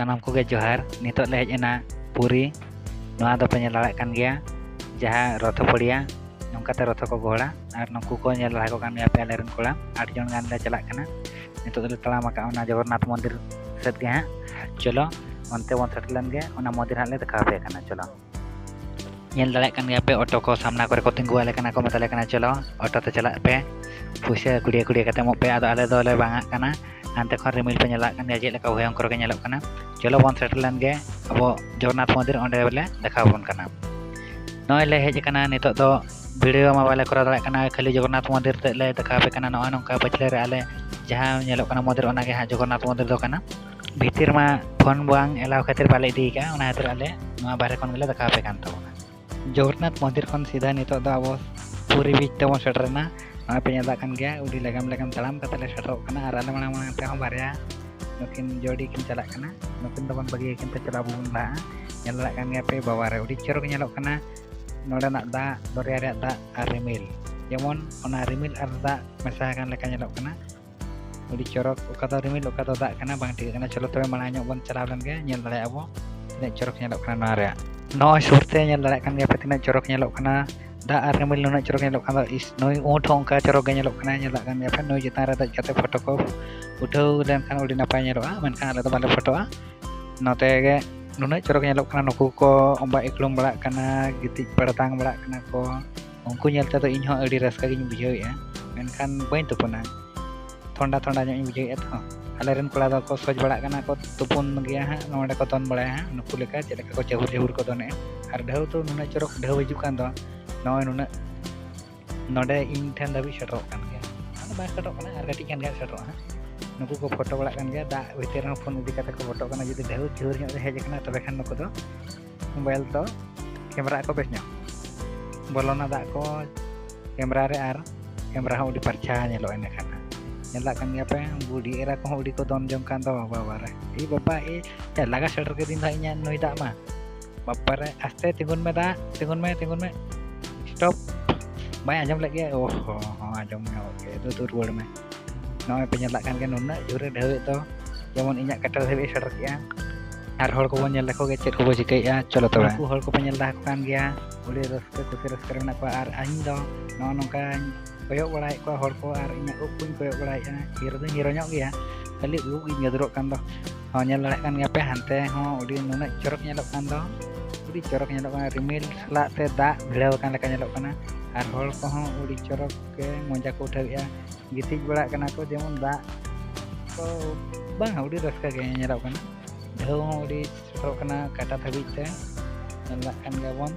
Sanam koge johar nitok le hej ena puri noa do pe nyel daᱲᱮᱜ kan gaya jaha rotho podiya nongkate rotho ko gohora ar nungku ko nyel daᱲᱮ ko kan gaya pe ale ren kola 8 jon gan le chalak kana nitok le talam aka ona Jagannath mandir set ge ha cholo onte bon setlen ge ona mandir ha le dekha pe kana cholo nyel daᱲᱮᱜ kan gaya pe auto ko samna kore ko tinggu ale kana ko metale kana cholo auto te chalak pe puisa kudia kate mo pe ado ale do le bangak kana ante kon rimil pe nyelak kan jek leka hoyong koro ke nyelok kana cholo bon setlen ge abo Jagannath mandir onde bele dekha bon kana noy le hej kana nitok do video ma bale kora daᱲᱮᱜ kana khali Jagannath mandir te le dekha pe kana noa nongka pachle re ale jaha nyelok kana mandir ona ge ha Jagannath mandir do kana bhitir ma phone bang elaw khatir bale idi ka ona khatir ale noa bare kon gele dekha pe kan tabona Jagannath mandir kon sidha nitok do abo puri bich te bon seterna noa pe nyelak kan ge udi legam talam kate le seterok kana ar ale mana te hon barya nukin jodi kin chalak kana nukin teman bagi kin te chala bun la nyel daᱲᱮᱜ kan ge pe baware udi chorok nyelok kana node nak da dorya re da ar rimil jemon ona rimil ar da mesa kan leka nyelok kana udi chorok kata rimil kata da kana bang tik kana cholo tobe mana nyok bon chala len ge nyel daᱲᱮᱜ abo tinak chorok nyelok kana noa re no surte nyel daᱲᱮᱜ kan ge pe tinak chorok nyelok kana da ar rimil nunak chorok nyelok kana is noi ot hongka chorok ge nyelok kana nyel daᱲᱮᱜ kan ge pe noi jetan re da kate foto ko uthau len kan udi napai nyeloka menkan ale do bale fotoa note ge nunak chorok nyelok kana nuku ko ombak iklum baড়াᱜ kana gitik padang baড়াᱜ kana ko ungku nyel te do ᱤᱧ ᱦᱚᱸ ᱟᱹᱰᱤ ᱨᱟᱹᱥᱠᱟᱹ ᱜᱤᱧ ᱵᱩᱡᱷᱟᱹᱣᱮᱜᱼᱟ ᱢᱮᱱᱠᱷᱟन ᱵᱟᱹᱧ ᱛᱩᱯᱩᱱᱟ ᱛᱷᱚᱱᱰᱟ ᱧᱚᱜ ᱤᱧ ᱵᱩᱡᱷᱟᱹᱣᱮᱜᱼᱟ ᱛᱚ ᱟᱞᱮ ᱨᱮᱱ ᱠᱚᱲᱟ ᱫᱚ ᱠᱚ ᱥᱚᱡ ᱵᱟᱲᱟᱜ ᱠᱟᱱᱟ ᱠᱚ ᱛᱩᱯᱩᱱ ᱜᱮᱭᱟ ᱦᱟᱸᱜ ᱱᱚᱰᱮ ᱠᱚ ᱫᱚᱱ ᱵᱟᱲᱟᱭᱟ ᱦᱟᱸᱜ ᱱᱩᱠᱩ ᱞᱮᱠᱟ ᱪᱮᱫ ᱞᱮᱠᱟ ᱠᱚ ᱪᱟᱦᱩᱨ ko ᱫᱚᱱᱮᱜᱼᱟ ᱟᱨ ᱰᱷᱮᱣ ᱫᱚ ᱱᱩᱱᱟᱹᱜ ᱪᱚᱨᱚᱠ ᱰᱷᱮᱣ ᱦᱤᱡᱩᱜ ᱠᱟᱱ ᱫᱚ ᱱᱚᱜᱼᱚᱭ ᱱᱩᱱᱟᱹᱜ node ᱤᱧ ᱴᱷᱮᱱ ᱫᱷᱟᱹᱵᱤᱡ ᱥᱮᱴᱮᱨᱚᱜ kan gaya ᱟᱫᱚ ᱵᱟᱭ ᱥᱮᱴᱮᱨᱚᱜ kana ar katik kan gaya ᱥᱮᱴᱮᱨᱚᱜᱼᱟ ᱦᱟᱸᱜ nuku ko foto baᱲᱟᱜ kan gaya da bhitir hon phone idi kate ko foto kana jodi ᱰᱷᱮᱣ ᱡᱷᱩᱨ nyok re hej kana tobe khan nuku do mobile to kamera ko bes nyok bolona da ko kamera re ar kamera hon udi parcha nyelok ene kana nyelak kan gaya pe budi era ko udi ko don jong kan do baba re i baba i ya laga seter ke din da inya noi da ma bapa re aste tingun me stop bay anjom lagi oh anjom oke itu tur ruwar me noy pe nyelak kan ge nunak jure ᱰᱷᱮᱣ to jemon inya kata dhewe seter ya ar hol ko bon nyel leko ge chet ko bo chikeya cholo tobe ku hol ko pe nyel da kan gaya uli raske kusi raske menak ko ar aing do no nongkan koyok baᱲᱟᱭ ko hol ko ar inya upun koyok baᱲাᱭ hiro do hiro nyok ya kali u gi nyodrok kan do ho nyel daᱲᱮᱜ kan ge pe hante ho udi nunak chorok nyelok kan do udi chorok nyelok kana rimil selak te da bhilaw kan leka nyelok kana ar hol ko ho udi chorok ke monja ko uthauya gitik baᱲাᱜ kana ko jemon da ko bang udi raska ge nyelok kana ᱰᱷᱮᱣ ᱦᱚᱸ ᱟᱹᱰᱤ ᱥᱮᱴᱮᱨᱚᱜ ᱠᱟᱱᱟ ᱠᱟᱴᱟ ᱫᱷᱟᱹᱵᱤᱡ ᱛᱮ ᱧᱮᱞᱟᱜ ᱠᱟᱱ ᱜᱮᱭᱟᱵᱚᱱ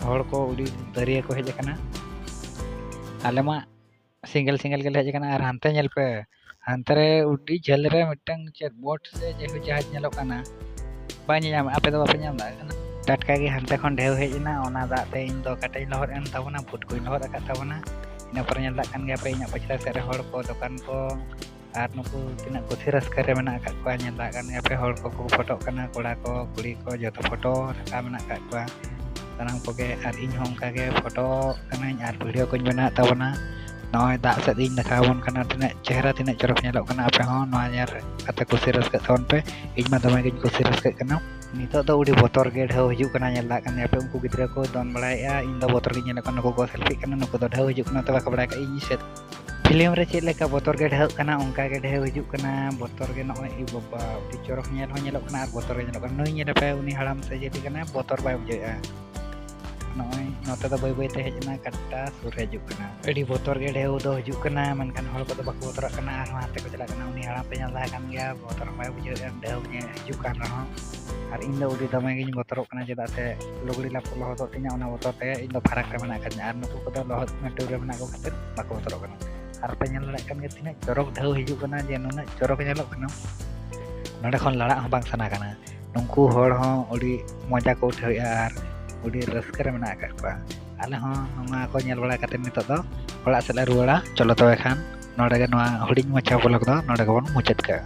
ᱦᱚᱲ ᱠᱚ ᱟᱹᱰᱤ ᱫᱟᱹᱨᱭᱟᱹ ᱠᱚ ᱦᱮᱡ ᱟᱠᱟᱱᱟ ᱟᱞᱮ ᱢᱟ ᱥᱤᱝᱜᱮᱞ ᱜᱮᱞᱮ ᱦᱮᱡ ᱟᱠᱟᱱᱟ ᱟᱨ ᱦᱟᱱᱛᱮ ᱧᱮᱞ ᱯᱮ ᱦᱟᱱᱛᱮ ᱨᱮ ᱟᱹᱰᱤ ᱡᱷᱟᱹᱞ ᱨᱮ ᱢᱤᱫᱴᱟᱝ ᱪᱮᱫ ᱵᱳᱴ ᱥᱮ ᱡᱟᱦᱟᱡ ᱧᱮᱞᱚᱜ ᱠᱟᱱᱟ ᱵᱟᱹᱧ ᱧᱟᱢ ᱟᱯᱮ ᱫᱚ ᱵᱟᱯᱮ ᱧᱟᱢ ᱫᱟᱲᱮᱭᱟᱜ ᱠᱟᱱᱟ ᱴᱟᱴᱠᱟ ᱜᱮ ᱦᱟᱱᱛᱮ ᱠᱷᱚᱱ ᱰᱷᱮᱣ ᱦᱮᱡ ᱮᱱᱟ ᱚᱱᱟ ᱫᱟᱜ ᱛᱮ ᱤᱧ ᱫᱚ ᱠᱟᱴᱟᱧ ᱞᱚᱦᱚᱫ ᱮᱱ ᱛᱟᱵᱚᱱᱟ ᱵᱩᱴ ᱠᱚᱧ ᱞᱚᱦᱚᱫ ᱟᱠᱟᱫ ᱛᱟᱵᱚᱱᱟ ᱤᱱᱟᱹ ᱯᱚᱨᱮ ᱧᱮᱞᱟᱜ ᱠᱟᱱ ᱜᱮᱭᱟ ᱯᱮ ᱤᱧᱟᱹᱜ ᱯᱟᱪᱷᱞᱟ ᱥᱮᱫ ᱨᱮ ᱦᱚᱲ ᱠᱚ ᱫᱚᱠᱟᱱ ko ar nuku tinak kusi raska re menak kat ko nyelak kan gaya pe hol ko foto kana kola ko kuri ko joto foto raka menak kat ko sanang poge ar ᱤᱧ ᱦᱚᱸ ᱚᱱᱠᱟ ᱜᱮ foto kanañ ar video koñ benak tabona noy dak sed ᱤᱧ dekhabon kana tinak chehra tinak chorok nyelok kana ape hon noa nyar kate kusi raska tabon pe ᱤᱧ ma dome giñ kusi raska kana nitok do udi botor ge ᱰᱷᱮᱣ hijuk kana nyelak kan gaya pe unku gidra ko don baᱲᱟᱭᱮᱜᱼᱟ ᱤᱧ ᱫᱚ botor gi nyelok kana nuku ko selfie kana nuku do ᱰᱷᱮᱣ hijuk kana tobe ka baᱲᱟᱭ ka ᱤᱧ set film re chet leka botor ge ᱰᱷᱮᱣ kana onka ge ᱰᱷᱮᱣ hijuk kana botor ge noy i baba udi chorok nyel hon nyelok kana ar botor ge nyelok kana noi nyel pe uni haram se jadi kana botor bai bujhae'a noy note do bai te hej na kata sur hijuk kana adi botor ge ᱰᱷᱮᱣ do hijuk kana menkan hol ko do bako botorak kana ar hate ko chalak kana uni haram pe nyala kan gaya botor bai bujhae'a ᱰᱷᱮᱣ nya hijuk kan raho ar ᱤᱧ ᱫᱚ ᱩᱰᱤ ᱫᱚᱢᱮ ᱜᱤᱧ ᱵᱚᱛᱚᱨᱚᱜ ᱠᱟᱱᱟ ᱪᱮᱫᱟᱜ ᱥᱮ ᱞᱩᱜᱽᱲᱤ ᱞᱟᱯᱚ ᱞᱚᱦᱚᱫᱚᱜ ᱛᱤᱧᱟ ᱚᱱᱟ ᱵᱚᱛᱚᱨ ᱛᱮ ᱤᱧ ᱫᱚ ᱯᱷᱟᱨᱟᱠ ᱨᱮ ᱢᱮᱱᱟᱜ ᱠᱟᱫᱤᱧᱟ ᱟᱨ ᱱᱩᱠᱩ ᱠᱚᱫᱚ ᱞᱚᱦᱚᱫ ᱢᱮᱴᱩ ᱨᱮ ᱢᱮᱱᱟᱜ ᱠᱚ ᱠᱷᱟᱹᱛᱤᱨ ᱵᱟᱠᱚ ᱵᱚᱛᱚᱨᱚᱜ ᱠᱟᱱᱟ ar pe nyel daᱲᱮᱜ kan ge tinak chorok ᱰᱷᱮᱣ hijuk kana je nunak chorok nyelok kana node khon laᱲᱟᱜ hon bang sana kana nungku hor hon udi moja ko uthauya ar udi raska re menak kat ko ale hon noma ko nyel baᱲᱟ kate nitok do oᱲᱟᱜ sed le ruwara cholo tobe khan node ge noa hudiñ macha vlog do node ge bon muchat ka